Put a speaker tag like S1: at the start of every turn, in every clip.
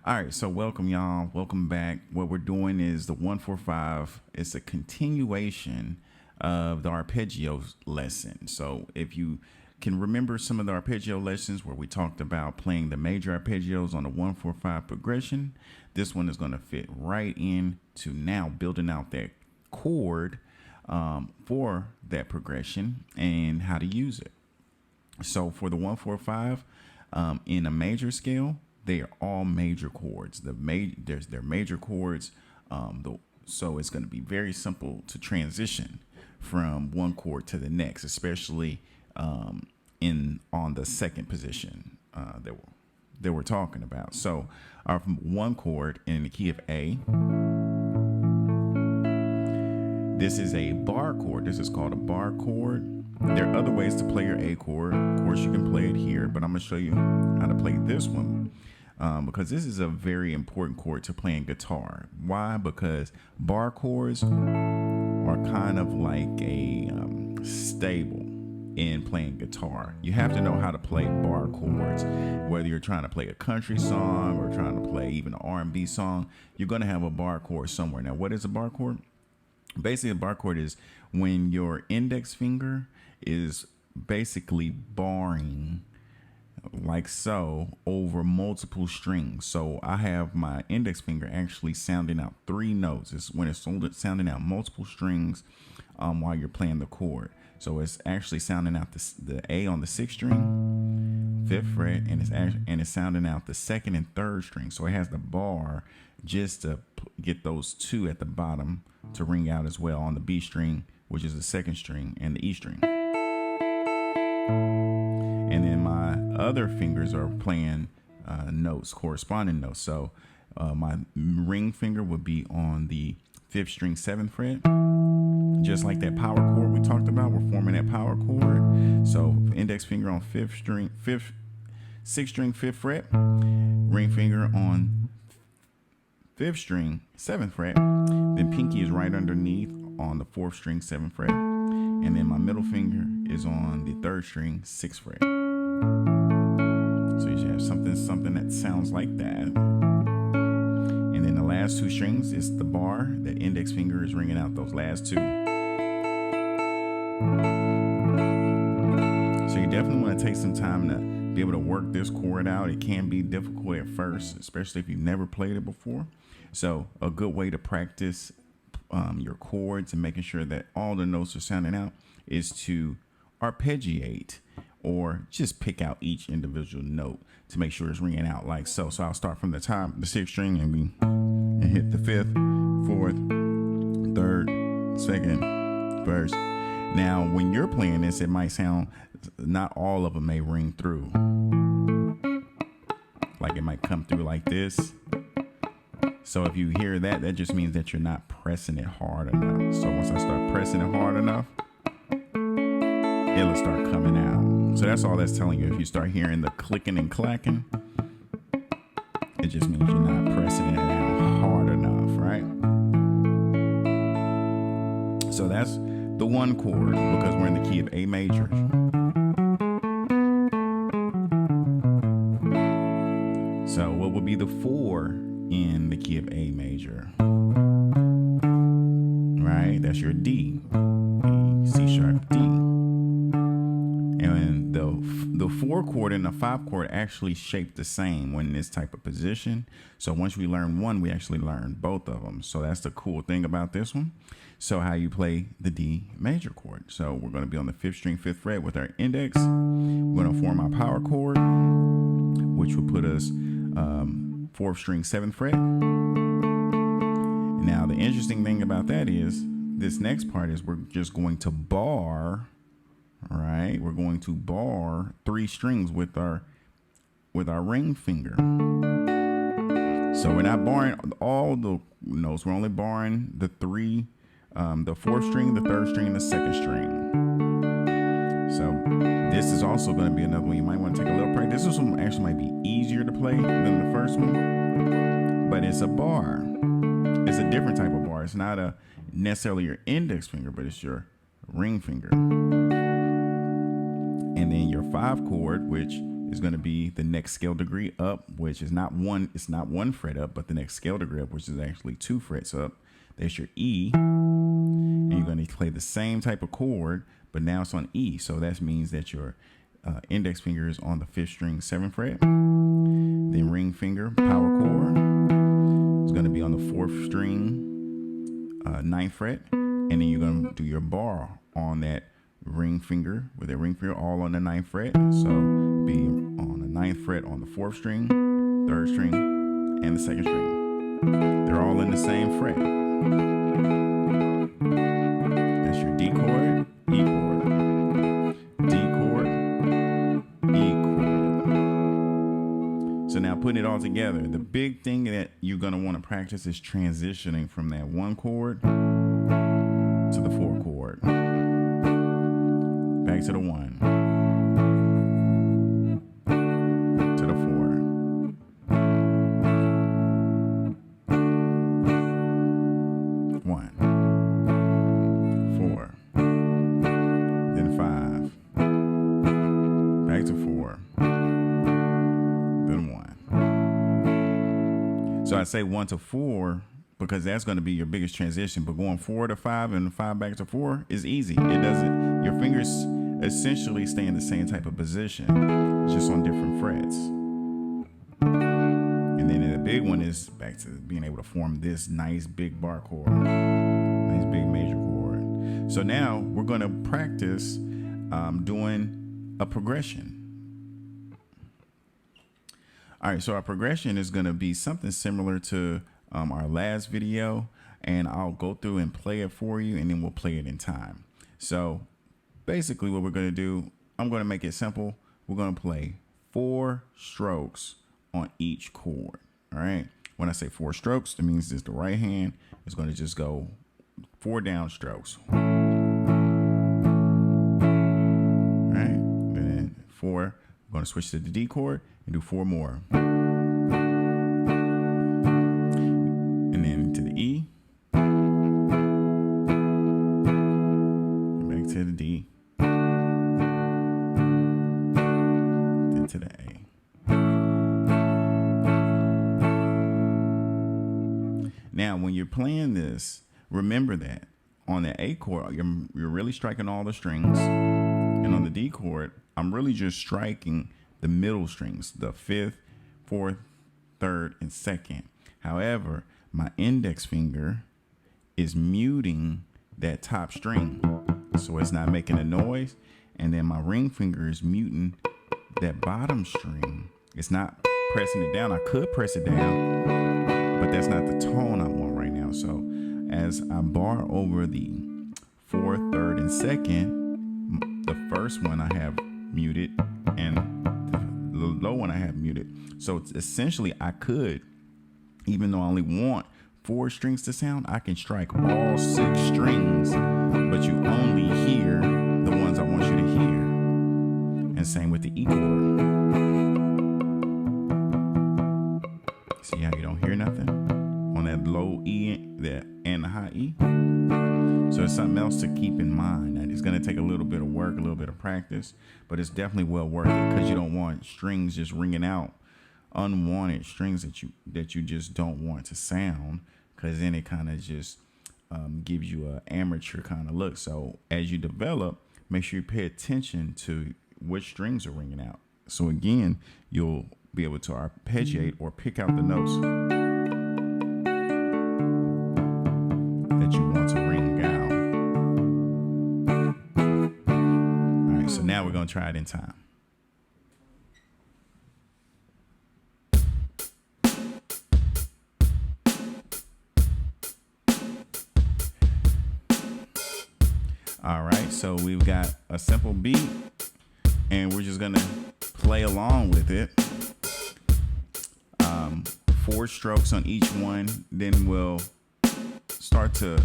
S1: All right, so welcome y'all. Welcome back. What we're doing is the 145. It's a continuation of the arpeggio lesson. So if you can remember some of the arpeggio lessons where we talked about playing the major arpeggios on the 145 progression, this one is going to fit right in to now building out that chord for that progression and how to use it. So for the 145 in a major scale, they are all major chords. They're major chords. So it's going to be very simple to transition from one chord to the next, especially on the second position that we're talking about. So our one chord in the key of A. This is a bar chord. This is called a bar chord. There are other ways to play your A chord. Of course, you can play it here, but I'm going to show you how to play this one. Because this is a very important chord to playing guitar. Why? Because bar chords are kind of like a stable in playing guitar. You have to know how to play bar chords. Whether you're trying to play a country song or trying to play even an R&B song, you're going to have a bar chord somewhere. Now, what is a bar chord? Basically, a bar chord is when your index finger is basically barring like so over multiple strings. So I have my index finger actually sounding out three notes. It's when it's sounding out multiple strings while you're playing the chord. So it's actually sounding out the A on the sixth string, fifth fret, and it's sounding out the second and third string. So it has the bar just to get those two at the bottom to ring out as well on the B string, which is the second string, and the E string. And then my other fingers are playing notes, corresponding notes. So my ring finger would be on the fifth string, seventh fret. Just like that power chord we talked about, we're forming that power chord. So index finger on sixth string, fifth fret. Ring finger on fifth string, seventh fret. Then pinky is right underneath on the fourth string, seventh fret. And then my middle finger is on the third string, sixth fret. So you should have something that sounds like that. And then the last two strings is the bar. That index finger is ringing out those last two. So you definitely want to take some time to be able to work this chord out. It can be difficult at first, especially if you've never played it before. So a good way to practice your chords and making sure that all the notes are sounding out is to arpeggiate or just pick out each individual note to make sure it's ringing out like so. So I'll start from the top, the sixth string, and hit the fifth, fourth, third, second, first. Now, when you're playing this, it might sound, not all of them may ring through. Like it might come through like this. So if you hear that, that just means that you're not pressing it hard enough. So once I start pressing it hard enough, it'll start coming out. So that's all that's telling you. If you start hearing the clicking and clacking, it just means you're not pressing it out hard enough, right? So that's the one chord because we're in the key of A major. So what would be the four in the key of A major? Right? That's your D. C sharp, D. And the four chord and the five chord actually shape the same when in this type of position. So once we learn one, we actually learn both of them. So that's the cool thing about this one. So how you play the D major chord. So we're going to be on the fifth string, fifth fret with our index. We're going to form our power chord, which will put us fourth string, seventh fret. Now the interesting thing about that is this next part is we're just going to bar. All right, we're going to bar three strings with our ring finger. So we're not barring all the notes. We're only barring the three, the fourth string, the third string, and the second string. So this is also going to be another one you might want to take a little practice. This one actually might be easier to play than the first one, but it's a bar. It's a different type of bar. It's not necessarily your index finger, but it's your ring finger. And then your five chord, which is going to be the next scale degree up, which is not one, it's not 1 fret up, but the next scale degree up, which is actually 2 frets up. There's your E, and you're going to play the same type of chord, but now it's on E. So that means that your index finger is on the 5th string, 7th fret. Then ring finger, power chord, is going to be on the 4th string, 9th fret. And then you're going to do your bar on that ring finger, with that ring finger all on the 9th fret. So be on the 9th fret on the 4th string, 3rd string, and the 2nd string. They're all in the same fret. That's your D chord, E chord, D chord, E chord. So now putting it all together, the big thing that you're going to want to practice is transitioning from that 1 chord to the 4 chord. Back to the 1. To the 4. 1. 4. Then 5. Back to 4. Then 1. So I say 1 to 4 because that's going to be your biggest transition. But going 4 to 5 and 5 back to 4 is easy. It doesn't, your fingers essentially stay in the same type of position, just on different frets. And then the big one is back to being able to form this nice big bar chord, nice big major chord. So now we're going to practice doing a progression. All right, so our progression is going to be something similar to our last video, and I'll go through and play it for you, and then we'll play it in time. So basically what we're going to do, I'm going to make it simple. We're going to play 4 strokes on each chord. All right. When I say 4 strokes, that means it's the right hand is going to just go 4 down strokes. All right. And then 4, I'm going to switch to the D chord and do 4 more. And then to the E. And back to the D. To the A. Now, when you're playing this, remember that on the A chord, you're really striking all the strings. And on the D chord, I'm really just striking the middle strings, the 5th, 4th, 3rd, and 2nd. However, my index finger is muting that top string, so it's not making a noise. And then my ring finger is muting that bottom string. It's not pressing it down. I could press it down, but that's not the tone I want right now. So as I bar over the 4th, 3rd, and 2nd, the first one I have muted and the low one I have muted. So it's essentially I could, even though I only want 4 strings to sound, I can strike all 6 strings, but you only hear the ones I want you to hear. And same with the E chord. See how you don't hear nothing on that low E and the high E? So it's something else to keep in mind. That it's going to take a little bit of work, a little bit of practice, but it's definitely well worth it because you don't want strings just ringing out, unwanted strings that you just don't want to sound, because then it kind of just gives you an amateur kind of look. So as you develop, make sure you pay attention to which strings are ringing out. So again, you'll be able to arpeggiate or pick out the notes that you want to ring out. All right, so now we're going to try it in time. All right, so we've got a simple beat, and we're just gonna play along with it. 4 strokes on each one, then we'll start to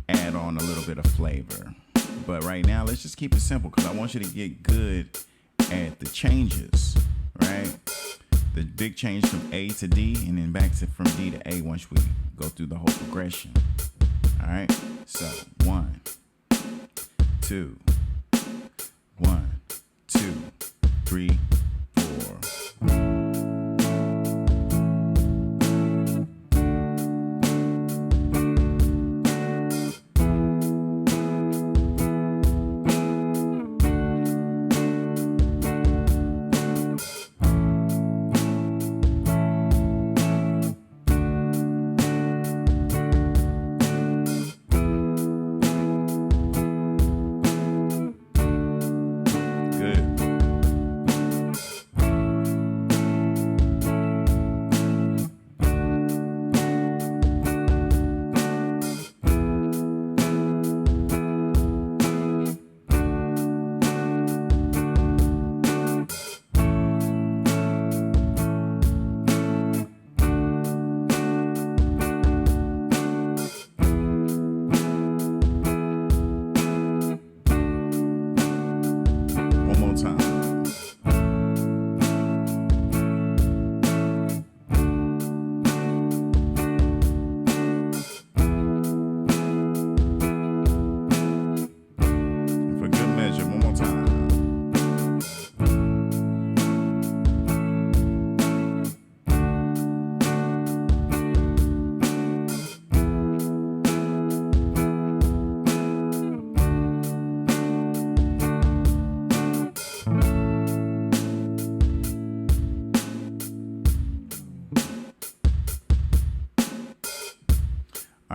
S1: add on a little bit of flavor. But right now, let's just keep it simple because I want you to get good at the changes, right? The big change from A to D and then back to from D to A once we go through the whole progression. All right, so 1, 2, 1, 2, 3, 4.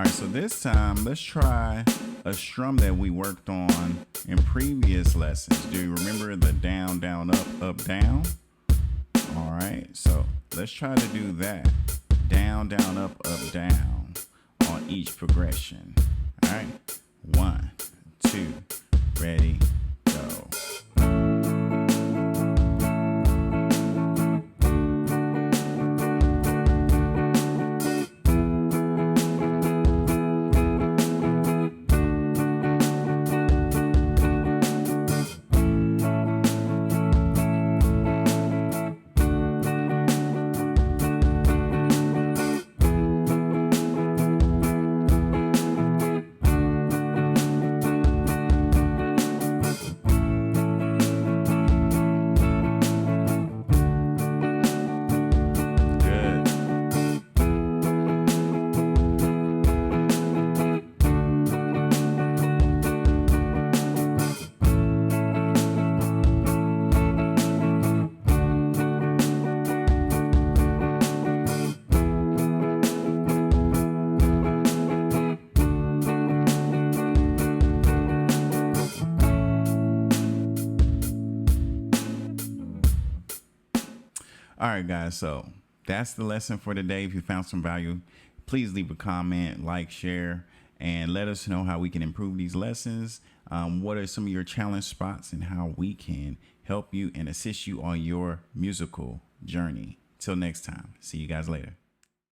S1: All right, so this time let's try a strum that we worked on in previous lessons. Do you remember the down, down, up, down? All right, so let's try to do that. Down, down, up, down on each progression. All right, 1, 2, ready, go. All right, guys, so that's the lesson for today. If you found some value, please leave a comment, like, share, and let us know how we can improve these lessons. What are some of your challenge spots and how we can help you and assist you on your musical journey. Till next time, see you guys later.